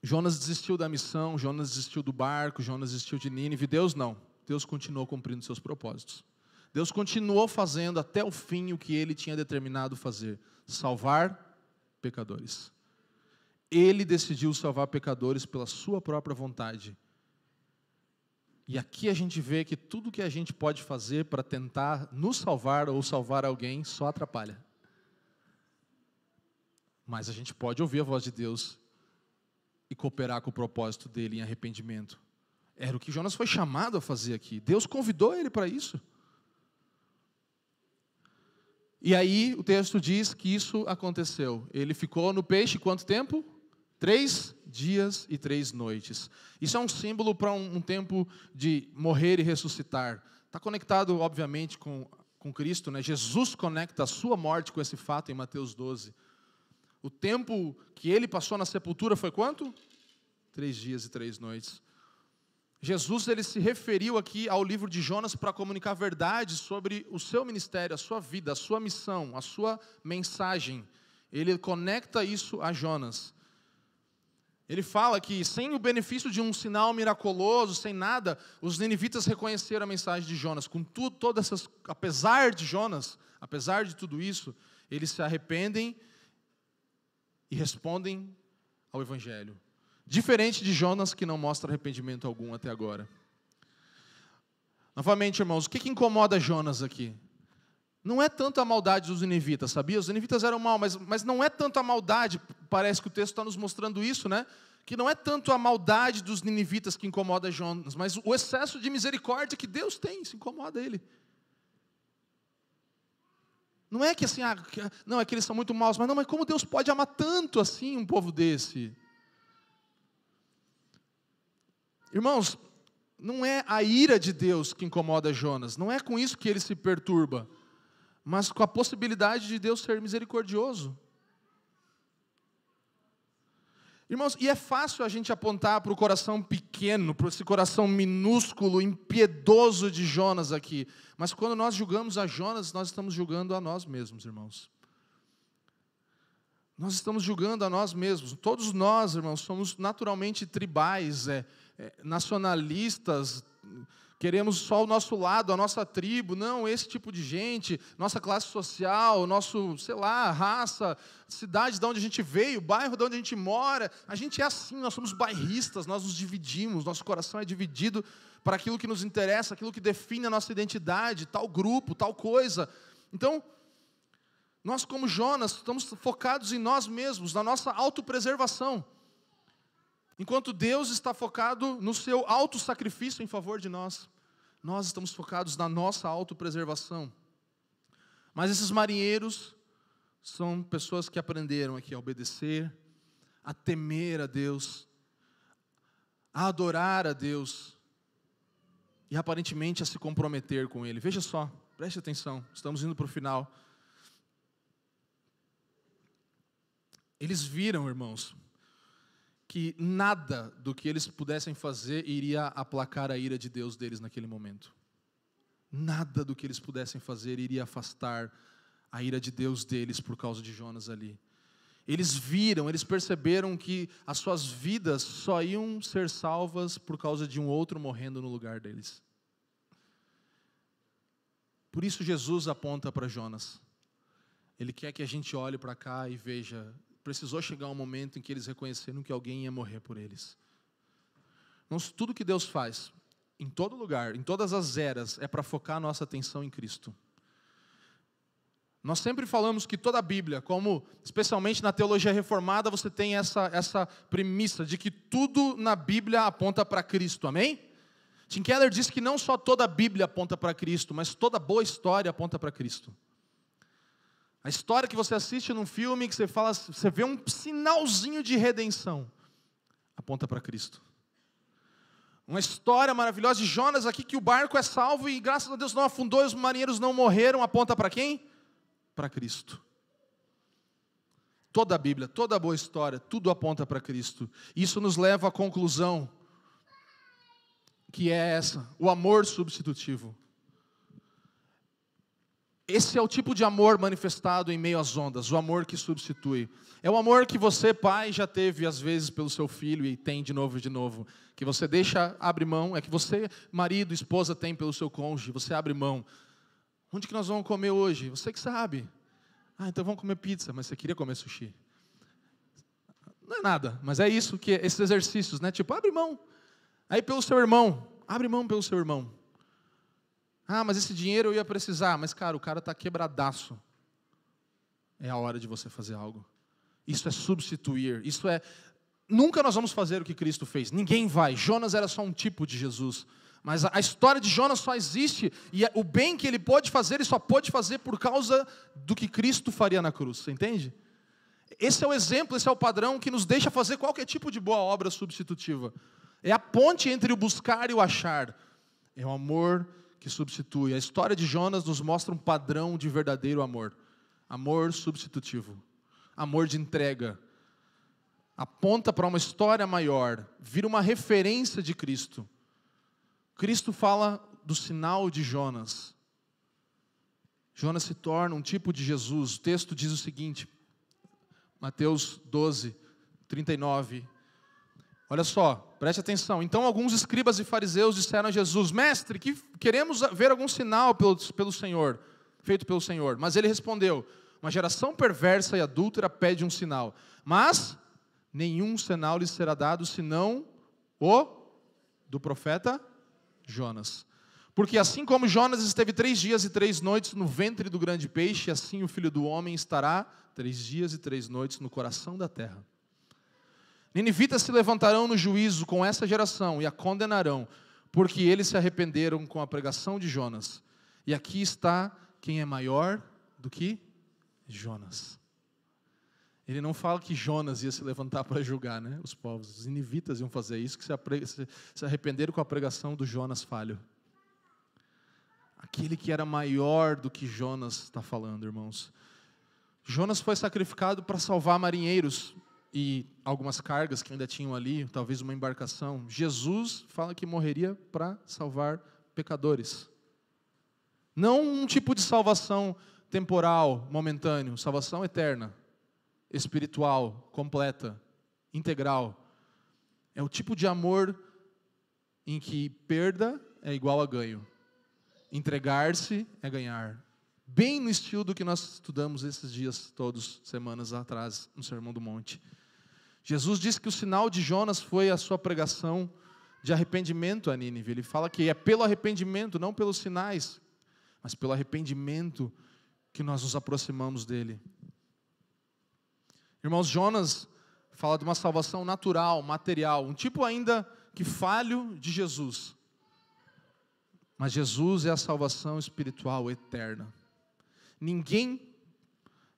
Jonas desistiu da missão, Jonas desistiu do barco, Jonas desistiu de Nínive. Deus não, Deus continuou cumprindo seus propósitos. Deus continuou fazendo até o fim o que Ele tinha determinado fazer, salvar pecadores. Ele decidiu salvar pecadores pela sua própria vontade. E aqui a gente vê que tudo que a gente pode fazer para tentar nos salvar ou salvar alguém só atrapalha. Mas a gente pode ouvir a voz de Deus e cooperar com o propósito dele em arrependimento. Era o que Jonas foi chamado a fazer aqui. Deus convidou ele para isso. E aí o texto diz que isso aconteceu. Ele ficou no peixe quanto tempo? 3 dias e 3 noites. Isso é um símbolo para um tempo de morrer e ressuscitar. Está conectado, obviamente, com Cristo, né? Jesus conecta a sua morte com esse fato em Mateus 12. O tempo que ele passou na sepultura foi quanto? 3 dias e 3 noites. Jesus ele se referiu aqui ao livro de Jonas para comunicar verdades sobre o seu ministério, a sua vida, a sua missão, a sua mensagem. Ele conecta isso a Jonas. Ele fala que sem o benefício de um sinal miraculoso, sem nada, os ninivitas reconheceram a mensagem de Jonas. Contudo, apesar de Jonas, apesar de tudo isso, eles se arrependem e respondem ao Evangelho. Diferente de Jonas, que não mostra arrependimento algum até agora. Novamente, irmãos, o que incomoda Jonas aqui? Não é tanto a maldade dos ninivitas, sabia? Os ninivitas eram maus, mas não é tanto a maldade, parece que o texto está nos mostrando isso, né? Que não é tanto a maldade dos ninivitas que incomoda Jonas, mas o excesso de misericórdia que Deus tem, isso incomoda ele. Não é que assim, não, é que eles são muito maus, mas como Deus pode amar tanto assim um povo desse? Irmãos, não é a ira de Deus que incomoda Jonas, não é com isso que ele se perturba, mas com a possibilidade de Deus ser misericordioso. Irmãos, e é fácil a gente apontar para o coração pequeno, para esse coração minúsculo, impiedoso de Jonas aqui, mas quando nós julgamos a Jonas, nós estamos julgando a nós mesmos, irmãos. Nós estamos julgando a nós mesmos. Todos nós, irmãos, somos naturalmente tribais, nacionalistas, queremos só o nosso lado, a nossa tribo, não esse tipo de gente, nossa classe social, nosso, raça, cidade de onde a gente veio, bairro de onde a gente mora. A gente é assim, nós somos bairristas, nós nos dividimos, nosso coração é dividido para aquilo que nos interessa, aquilo que define a nossa identidade, tal grupo, tal coisa. Então, nós como Jonas, estamos focados em nós mesmos, na nossa autopreservação. Enquanto Deus está focado no seu autossacrifício em favor de nós. Nós estamos focados na nossa autopreservação. Mas esses marinheiros são pessoas que aprenderam aqui a obedecer, a temer a Deus, a adorar a Deus e aparentemente a se comprometer com Ele. Veja só, preste atenção, estamos indo para o final. Eles viram, irmãos, que nada do que eles pudessem fazer iria aplacar a ira de Deus deles naquele momento. Nada do que eles pudessem fazer iria afastar a ira de Deus deles por causa de Jonas ali. Eles viram, eles perceberam que as suas vidas só iam ser salvas por causa de um outro morrendo no lugar deles. Por isso Jesus aponta para Jonas. Ele quer que a gente olhe para cá e veja, precisou chegar um momento em que eles reconheceram que alguém ia morrer por eles. Tudo que Deus faz, em todo lugar, em todas as eras, é para focar a nossa atenção em Cristo. Nós sempre falamos que toda a Bíblia, como especialmente na teologia reformada, você tem essa premissa de que tudo na Bíblia aponta para Cristo, amém? Tim Keller diz que não só toda a Bíblia aponta para Cristo, mas toda boa história aponta para Cristo. A história que você assiste num filme, que você vê um sinalzinho de redenção, aponta para Cristo. Uma história maravilhosa de Jonas aqui, que o barco é salvo e graças a Deus não afundou e os marinheiros não morreram, aponta para quem? Para Cristo. Toda a Bíblia, toda a boa história, tudo aponta para Cristo. Isso nos leva à conclusão, que é essa: o amor substitutivo. Esse é o tipo de amor manifestado em meio às ondas, o amor que substitui. É o amor que você, pai, já teve às vezes pelo seu filho e tem de novo e de novo. Que você abre mão, é que você, marido, esposa, tem pelo seu cônjuge, você abre mão. Onde que nós vamos comer hoje? Você que sabe. Então vamos comer pizza, mas você queria comer sushi. Não é nada, mas é isso, que esses exercícios, né? Tipo, abre mão. Aí pelo seu irmão, abre mão pelo seu irmão. Mas esse dinheiro eu ia precisar. Mas, cara, o cara está quebradaço. É a hora de você fazer algo. Isso é substituir. Nunca nós vamos fazer o que Cristo fez. Ninguém vai. Jonas era só um tipo de Jesus. Mas a história de Jonas só existe. E o bem que ele pôde fazer, ele só pôde fazer por causa do que Cristo faria na cruz. Você entende? Esse é o exemplo, esse é o padrão que nos deixa fazer qualquer tipo de boa obra substitutiva. É a ponte entre o buscar e o achar. É o amor que substitui. A história de Jonas nos mostra um padrão de verdadeiro amor. Amor substitutivo. Amor de entrega. Aponta para uma história maior. Vira uma referência de Cristo. Cristo fala do sinal de Jonas. Jonas se torna um tipo de Jesus. O texto diz o seguinte, Mateus 12, 39. Olha só, preste atenção. Então alguns escribas e fariseus disseram a Jesus: Mestre, que queremos ver algum sinal pelo Senhor, feito pelo Senhor. Mas ele respondeu: uma geração perversa e adúltera pede um sinal, mas nenhum sinal lhes será dado, senão o do profeta Jonas. Porque assim como Jonas esteve 3 dias e 3 noites no ventre do grande peixe, assim o Filho do Homem estará 3 dias e 3 noites no coração da terra. Ninivitas se levantarão no juízo com essa geração e a condenarão, porque eles se arrependeram com a pregação de Jonas. E aqui está quem é maior do que Jonas. Ele não fala que Jonas ia se levantar para julgar, né, os povos. Os ninivitas iam fazer isso, que se arrependeram com a pregação do Jonas falho. Aquele que era maior do que Jonas está falando, irmãos. Jonas foi sacrificado para salvar marinheiros e algumas cargas que ainda tinham ali, talvez uma embarcação. Jesus fala que morreria para salvar pecadores. Não um tipo de salvação temporal, momentâneo, salvação eterna, espiritual, completa, integral. É o tipo de amor em que perda é igual a ganho. Entregar-se é ganhar. Bem no estilo do que nós estudamos esses dias todos, semanas atrás, no Sermão do Monte. Jesus disse que o sinal de Jonas foi a sua pregação de arrependimento a Nínive. Ele fala que é pelo arrependimento, não pelos sinais, mas pelo arrependimento que nós nos aproximamos dele. Irmãos, Jonas fala de uma salvação natural, material, um tipo ainda que falho de Jesus. Mas Jesus é a salvação espiritual eterna. Ninguém,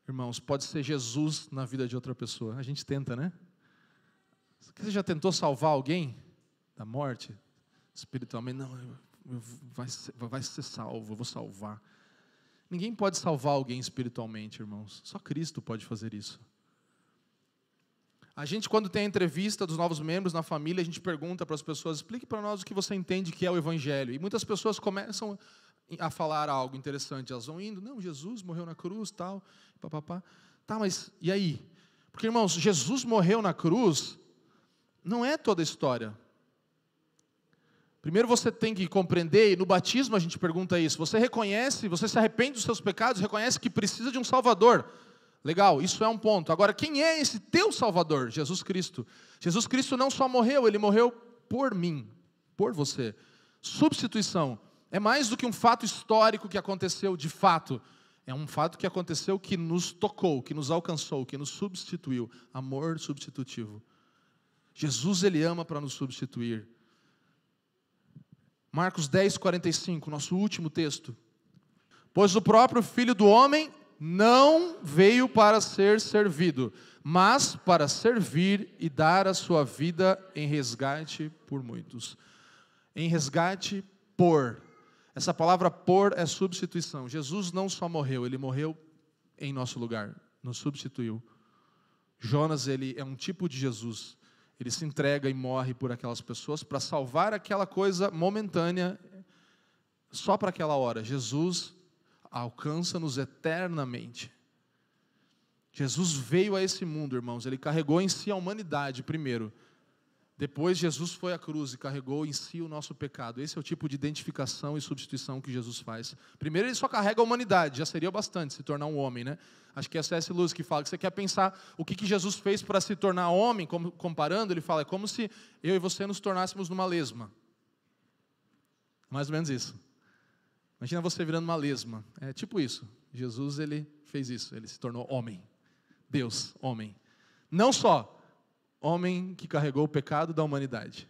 irmãos, pode ser Jesus na vida de outra pessoa. A gente tenta, né? Você já tentou salvar alguém da morte? Espiritualmente, não, vai ser salvo, eu vou salvar. Ninguém pode salvar alguém espiritualmente, irmãos. Só Cristo pode fazer isso. A gente, quando tem a entrevista dos novos membros na família, a gente pergunta para as pessoas: explique para nós o que você entende que é o Evangelho. E muitas pessoas começam a falar algo interessante. Elas vão indo: não, Jesus morreu na cruz, tal, papapá. Tá, mas e aí? Porque, irmãos, Jesus morreu na cruz, não é toda a história. Primeiro você tem que compreender, e no batismo a gente pergunta isso, você reconhece, você se arrepende dos seus pecados, reconhece que precisa de um Salvador. Legal, isso é um ponto. Agora, quem é esse teu Salvador? Jesus Cristo. Jesus Cristo não só morreu, Ele morreu por mim, por você. Substituição. É mais do que um fato histórico que aconteceu de fato. É um fato que aconteceu que nos tocou, que nos alcançou, que nos substituiu. Amor substitutivo. Jesus, Ele ama para nos substituir. Marcos 10, 45, nosso último texto. Pois o próprio Filho do Homem não veio para ser servido, mas para servir e dar a sua vida em resgate por muitos. Em resgate por. Essa palavra por é substituição. Jesus não só morreu, Ele morreu em nosso lugar, nos substituiu. Jonas, ele é um tipo de Jesus. Ele se entrega e morre por aquelas pessoas para salvar aquela coisa momentânea, só para aquela hora. Jesus alcança-nos eternamente. Jesus veio a esse mundo, irmãos. Ele carregou em si a humanidade primeiro. Depois Jesus foi à cruz e carregou em si o nosso pecado. Esse é o tipo de identificação e substituição que Jesus faz. Primeiro ele só carrega a humanidade, já seria bastante se tornar um homem, né? Acho que é a C.S. Lewis que fala que você quer pensar o que Jesus fez para se tornar homem, comparando, ele fala, é como se eu e você nos tornássemos numa lesma. Mais ou menos isso. Imagina você virando uma lesma. É tipo isso. Jesus, ele fez isso, ele se tornou homem. Deus, homem. Não só homem que carregou o pecado da humanidade.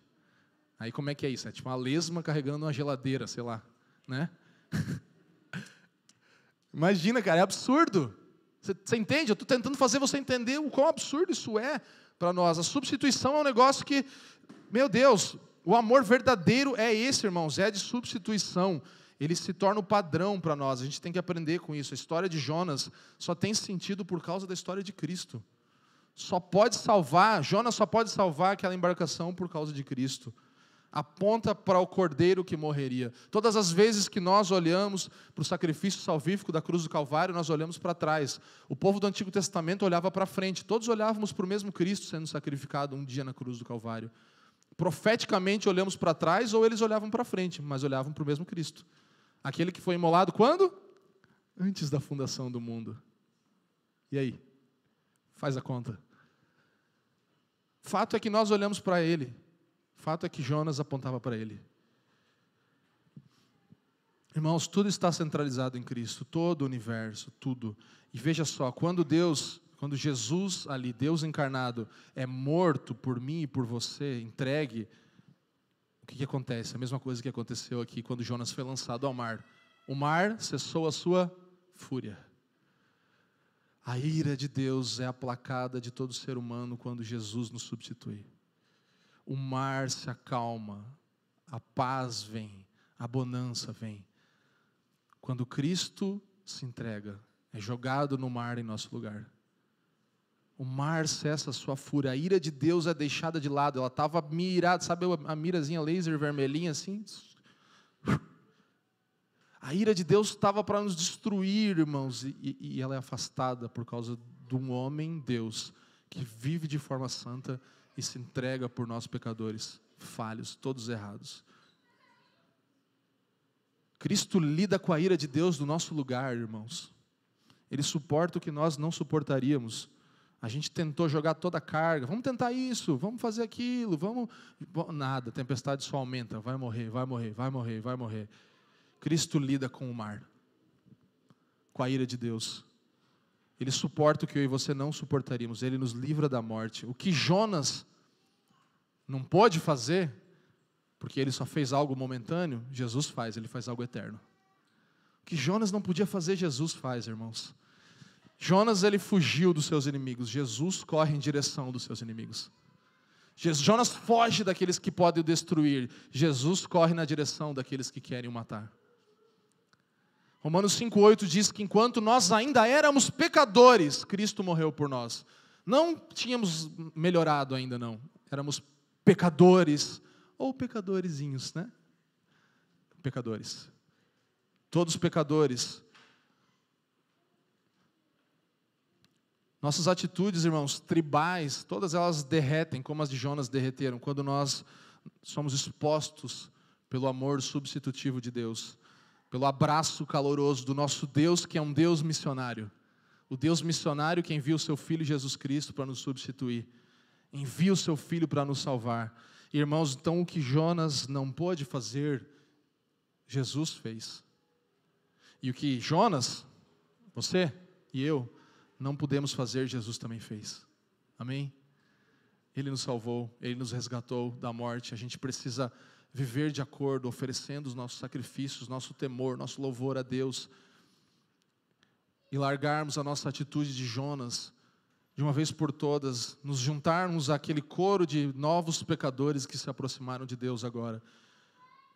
Aí como é que é isso? É tipo uma lesma carregando uma geladeira, sei lá, né? Imagina, cara, é absurdo. Você entende? Eu estou tentando fazer você entender o quão absurdo isso é para nós. A substituição é um negócio que, meu Deus, o amor verdadeiro é esse, irmãos, é de substituição. Ele se torna o padrão para nós. A gente tem que aprender com isso. A história de Jonas só tem sentido por causa da história de Cristo. Jonas só pode salvar aquela embarcação por causa de Cristo. Aponta para o cordeiro que morreria. Todas as vezes que nós olhamos para o sacrifício salvífico da cruz do Calvário, nós olhamos para trás. O povo do Antigo Testamento olhava para frente. Todos olhávamos para o mesmo Cristo sendo sacrificado um dia na cruz do Calvário. Profeticamente olhamos para trás ou eles olhavam para frente, mas olhavam para o mesmo Cristo. Aquele que foi imolado quando? Antes da fundação do mundo. E aí? Faz a conta. Fato é que nós olhamos para Ele. Fato é que Jonas apontava para Ele. Irmãos, tudo está centralizado em Cristo, todo o universo, tudo. E veja só, quando Jesus ali, Deus encarnado, é morto por mim e por você, entregue, o que acontece? A mesma coisa que aconteceu aqui quando Jonas foi lançado ao mar. O mar cessou a sua fúria. A ira de Deus é aplacada de todo ser humano quando Jesus nos substitui. O mar se acalma, a paz vem, a bonança vem. Quando Cristo se entrega, é jogado no mar em nosso lugar. O mar cessa a sua fúria, a ira de Deus é deixada de lado. Ela estava mirada, sabe a mirazinha laser vermelhinha assim? A ira de Deus estava para nos destruir, irmãos, e ela é afastada por causa de um homem, Deus, que vive de forma santa e se entrega por nós pecadores, falhos, todos errados. Cristo lida com a ira de Deus do nosso lugar, irmãos. Ele suporta o que nós não suportaríamos. A gente tentou jogar toda a carga, vamos tentar isso, vamos fazer aquilo, nada, a tempestade só aumenta, vai morrer, vai morrer, vai morrer, vai morrer. Cristo lida com o mar, com a ira de Deus. Ele suporta o que eu e você não suportaríamos. Ele nos livra da morte. O que Jonas não pôde fazer, porque ele só fez algo momentâneo, Jesus faz, ele faz algo eterno. O que Jonas não podia fazer, Jesus faz, irmãos. Jonas, ele fugiu dos seus inimigos. Jesus corre em direção dos seus inimigos. Jonas foge daqueles que podem o destruir. Jesus corre na direção daqueles que querem o matar. Romanos 5,8 diz que enquanto nós ainda éramos pecadores, Cristo morreu por nós. Não tínhamos melhorado ainda, não. Éramos pecadores, ou pecadorzinhos, né? Pecadores. Todos pecadores. Nossas atitudes, irmãos, tribais, todas elas derretem, como as de Jonas derreteram, quando nós somos expostos pelo amor substitutivo de Deus, pelo abraço caloroso do nosso Deus, que é um Deus missionário. O Deus missionário que envia o seu Filho Jesus Cristo para nos substituir. Envia o seu Filho para nos salvar. Irmãos, então o que Jonas não pôde fazer, Jesus fez. E o que Jonas, você e eu, não pudemos fazer, Jesus também fez. Amém? Ele nos salvou, Ele nos resgatou da morte. A gente precisa viver de acordo, oferecendo os nossos sacrifícios, nosso temor, nosso louvor a Deus. E largarmos a nossa atitude de Jonas, de uma vez por todas, nos juntarmos àquele coro de novos pecadores que se aproximaram de Deus agora.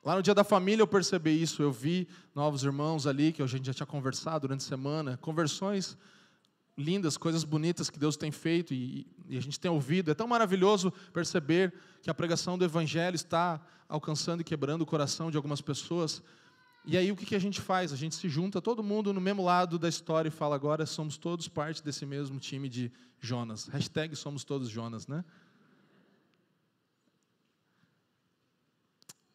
Lá no dia da família eu percebi isso, eu vi novos irmãos ali, que a gente já tinha conversado durante a semana, conversões lindas, coisas bonitas que Deus tem feito e a gente tem ouvido. É tão maravilhoso perceber que a pregação do Evangelho está alcançando e quebrando o coração de algumas pessoas. E aí o que a gente faz? A gente se junta, todo mundo no mesmo lado da história e fala, agora somos todos parte desse mesmo time de Jonas. Hashtag somos todos Jonas, né?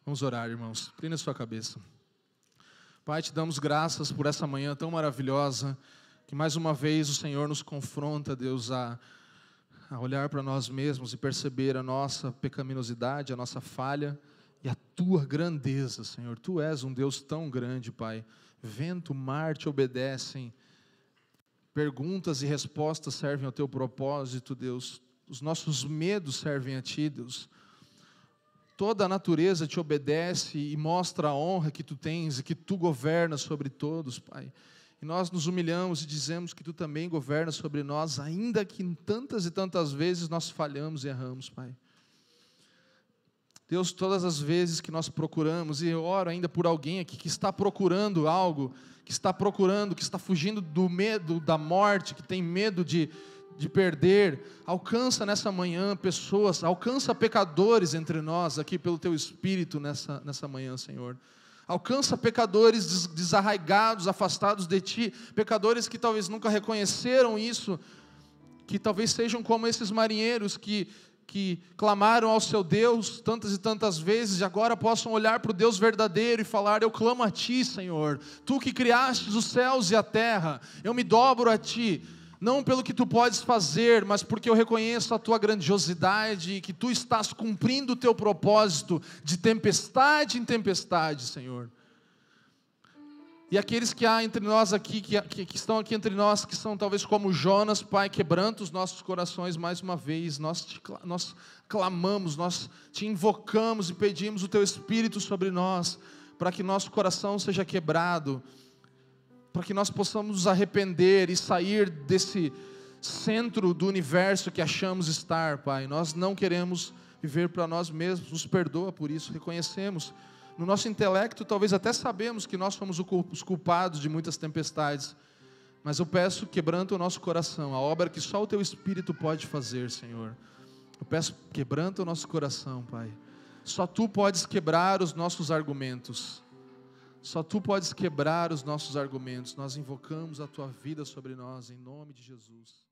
Vamos orar, irmãos. Inclina a sua cabeça. Pai, te damos graças por essa manhã tão maravilhosa, que mais uma vez o Senhor nos confronta, Deus, a olhar para nós mesmos e perceber a nossa pecaminosidade, a nossa falha e a Tua grandeza, Senhor. Tu és um Deus tão grande, Pai. Vento, mar te obedecem. Perguntas e respostas servem ao Teu propósito, Deus. Os nossos medos servem a Ti, Deus. Toda a natureza te obedece e mostra a honra que Tu tens e que Tu governas sobre todos, Pai. E nós nos humilhamos e dizemos que Tu também governas sobre nós, ainda que tantas e tantas vezes nós falhamos e erramos, Pai. Deus, todas as vezes que nós procuramos, e eu oro ainda por alguém aqui que está procurando algo, que está fugindo do medo da morte, que tem medo de perder, alcança nessa manhã pessoas, alcança pecadores entre nós, aqui pelo Teu Espírito nessa manhã, Senhor. Alcança pecadores desarraigados, afastados de Ti, pecadores que talvez nunca reconheceram isso, que talvez sejam como esses marinheiros que clamaram ao seu Deus tantas e tantas vezes, e agora possam olhar para o Deus verdadeiro e falar, eu clamo a Ti, Senhor, Tu que criastes os céus e a terra, eu me dobro a Ti, não pelo que Tu podes fazer, mas porque eu reconheço a Tua grandiosidade e que Tu estás cumprindo o Teu propósito de tempestade em tempestade, Senhor. E aqueles que há entre nós aqui, que estão aqui entre nós, que são talvez como Jonas, Pai, quebranta os nossos corações mais uma vez, nós clamamos, nós Te invocamos e pedimos o Teu Espírito sobre nós, para que nosso coração seja quebrado, para que nós possamos nos arrepender e sair desse centro do universo que achamos estar, Pai. Nós não queremos viver para nós mesmos, nos perdoa por isso, reconhecemos. No nosso intelecto, talvez até sabemos que nós somos os culpados de muitas tempestades, mas eu peço, quebranta o nosso coração, a obra que só o Teu Espírito pode fazer, Senhor. Eu peço, quebranta o nosso coração, Pai. Só Tu podes quebrar os nossos argumentos. Só Tu podes quebrar os nossos argumentos. Nós invocamos a Tua vida sobre nós, em nome de Jesus.